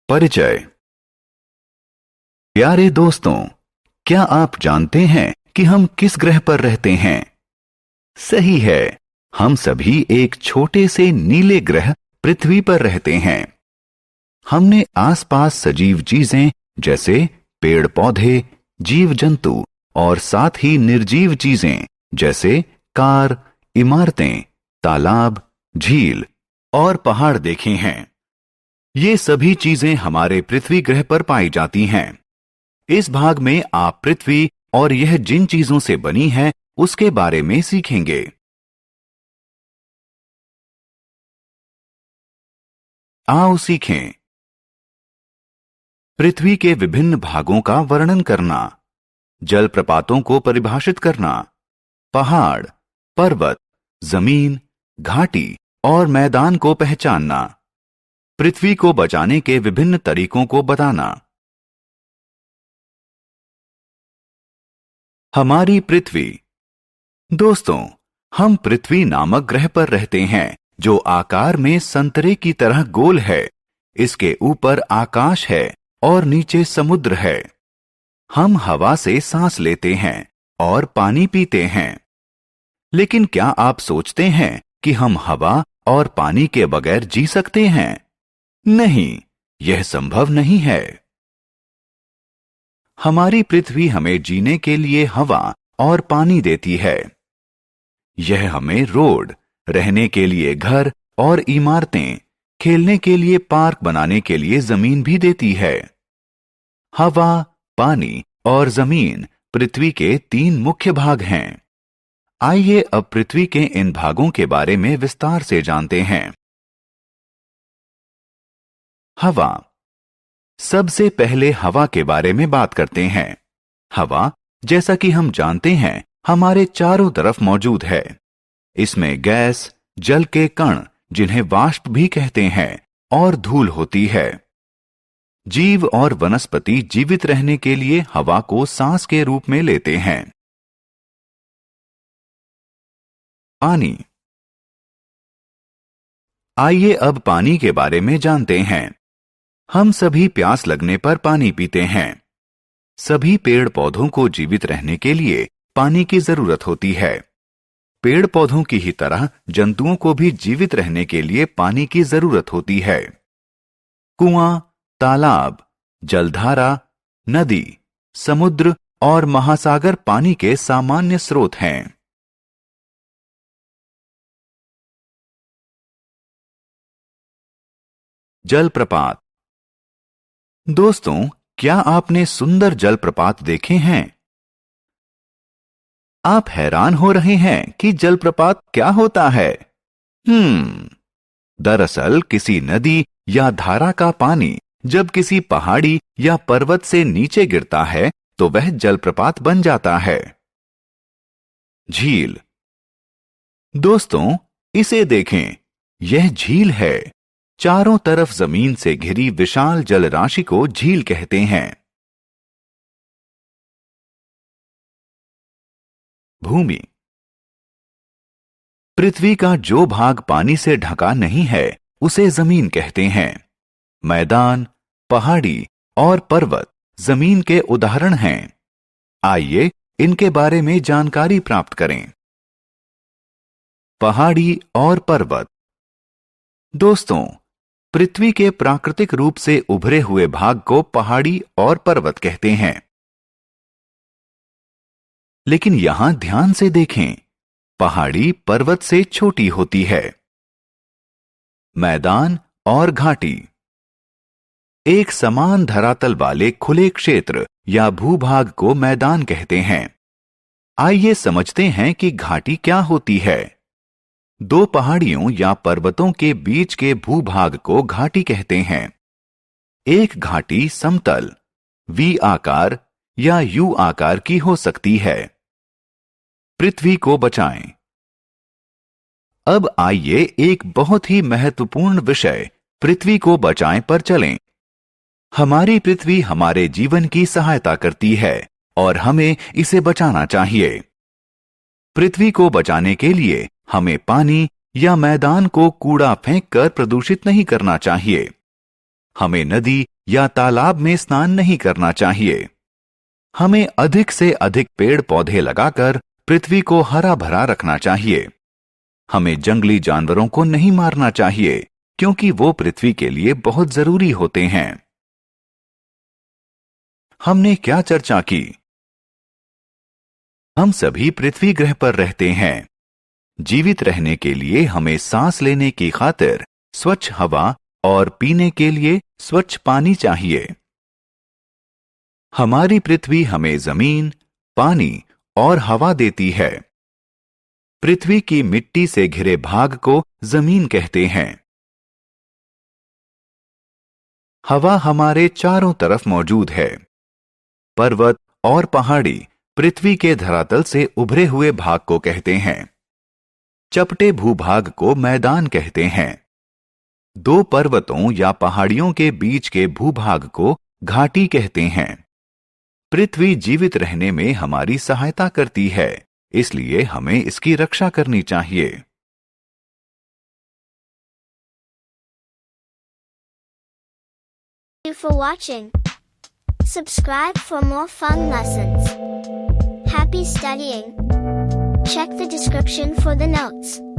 परिचय। प्यारे दोस्तों, क्या आप जानते हैं कि हम किस ग्रह पर रहते हैं? सही है, हम सभी एक छोटे से नीले ग्रह पृथ्वी पर रहते हैं। हमने आसपास सजीव चीजें जैसे पेड़ पौधे, जीव जंतु और साथ ही निर्जीव चीजें जैसे कार, इमारतें, तालाब, झील और पहाड़ देखे हैं। ये सभी चीजें हमारे पृथ्वी ग्रह पर पाई जाती हैं। इस भाग में आप पृथ्वी और यह जिन चीजों से बनी है उसके बारे में सीखेंगे। आओ सीखें। पृथ्वी के विभिन्न भागों का वर्णन करना, जलप्रपातों को परिभाषित करना, पहाड़, पर्वत, जमीन, घाटी और मैदान को पहचानना, पृथ्वी को बचाने के विभिन्न तरीकों को बताना। हमारी पृथ्वी। दोस्तों, हम पृथ्वी नामक ग्रह पर रहते हैं जो आकार में संतरे की तरह गोल है। इसके ऊपर आकाश है और नीचे समुद्र है। हम हवा से सांस लेते हैं और पानी पीते हैं। लेकिन क्या आप सोचते हैं कि हम हवा और पानी के बगैर जी सकते हैं? नहीं, यह संभव नहीं है। हमारी पृथ्वी हमें जीने के लिए हवा और पानी देती है। यह हमें रोड, रहने के लिए घर और इमारतें, खेलने के लिए पार्क बनाने के लिए जमीन भी देती है। हवा, पानी और जमीन पृथ्वी के 3 मुख्य भाग हैं। आइए अब पृथ्वी के इन भागों के बारे में विस्तार से जानते हैं। हवा। सबसे पहले हवा के बारे में बात करते हैं। हवा, जैसा कि हम जानते हैं, हमारे चारों तरफ मौजूद है। इसमें गैस, जल के कण जिन्हें वाष्प भी कहते हैं और धूल होती है। जीव और वनस्पति जीवित रहने के लिए हवा को सांस के रूप में लेते हैं। पानी। आइए अब पानी के बारे में जानते हैं। हम सभी प्यास लगने पर पानी पीते हैं। सभी पेड़ पौधों को जीवित रहने के लिए पानी की जरूरत होती है। पेड़ पौधों की ही तरह जंतुओं को भी जीवित रहने के लिए पानी की जरूरत होती है। कुआं, तालाब, जलधारा, नदी, समुद्र और महासागर पानी के सामान्य स्रोत हैं। जलप्रपात। दोस्तों, क्या आपने सुंदर जलप्रपात देखे हैं? आप हैरान हो रहे हैं कि जलप्रपात क्या होता है? दरअसल किसी नदी या धारा का पानी जब किसी पहाड़ी या पर्वत से नीचे गिरता है तो वह जलप्रपात बन जाता है। झील। दोस्तों, इसे देखें, यह झील है। चारों तरफ जमीन से घिरी विशाल जलराशि को झील कहते हैं। भूमि। पृथ्वी का जो भाग पानी से ढका नहीं है उसे जमीन कहते हैं। मैदान, पहाड़ी और पर्वत जमीन के उदाहरण हैं। आइए इनके बारे में जानकारी प्राप्त करें। पहाड़ी और पर्वत। दोस्तों, पृथ्वी के प्राकृतिक रूप से उभरे हुए भाग को पहाड़ी और पर्वत कहते हैं। लेकिन यहां ध्यान से देखें, पहाड़ी पर्वत से छोटी होती है। मैदान और घाटी। एक समान धरातल वाले खुले क्षेत्र या भूभाग को मैदान कहते हैं। आइए समझते हैं कि घाटी क्या होती है। 2 पहाड़ियों या पर्वतों के बीच के भूभाग को घाटी कहते हैं। एक घाटी समतल, वी आकार या यू आकार की हो सकती है। पृथ्वी को बचाएं। अब आइए एक बहुत ही महत्वपूर्ण विषय पृथ्वी को बचाएं पर चलें। हमारी पृथ्वी हमारे जीवन की सहायता करती है और हमें इसे बचाना चाहिए। पृथ्वी को बचाने के लिए हमें पानी या मैदान को कूड़ा फेंककर प्रदूषित नहीं करना चाहिए। हमें नदी या तालाब में स्नान नहीं करना चाहिए। हमें अधिक से अधिक पेड़ पौधे लगाकर पृथ्वी को हरा भरा रखना चाहिए। हमें जंगली जानवरों को नहीं मारना चाहिए, क्योंकि वो पृथ्वी के लिए बहुत जरूरी होते हैं। हमने क्या चर्चा की? हम सभी पृथ्वी ग्रह पर रहते हैं। जीवित रहने के लिए हमें सांस लेने की खातिर स्वच्छ हवा और पीने के लिए स्वच्छ पानी चाहिए। हमारी पृथ्वी हमें जमीन, पानी और हवा देती है। पृथ्वी की मिट्टी से घिरे भाग को जमीन कहते हैं। हवा हमारे चारों तरफ मौजूद है। पर्वत और पहाड़ी पृथ्वी के धरातल से उभरे हुए भाग को कहते हैं। चपटे भूभाग को मैदान कहते हैं। दो पर्वतों या पहाड़ियों के बीच के भूभाग को घाटी कहते हैं। पृथ्वी जीवित रहने में हमारी सहायता करती है, इसलिए हमें इसकी रक्षा करनी चाहिए। Thank you for watching. Subscribe for more fun lessons. Happy studying. Check the description for the notes.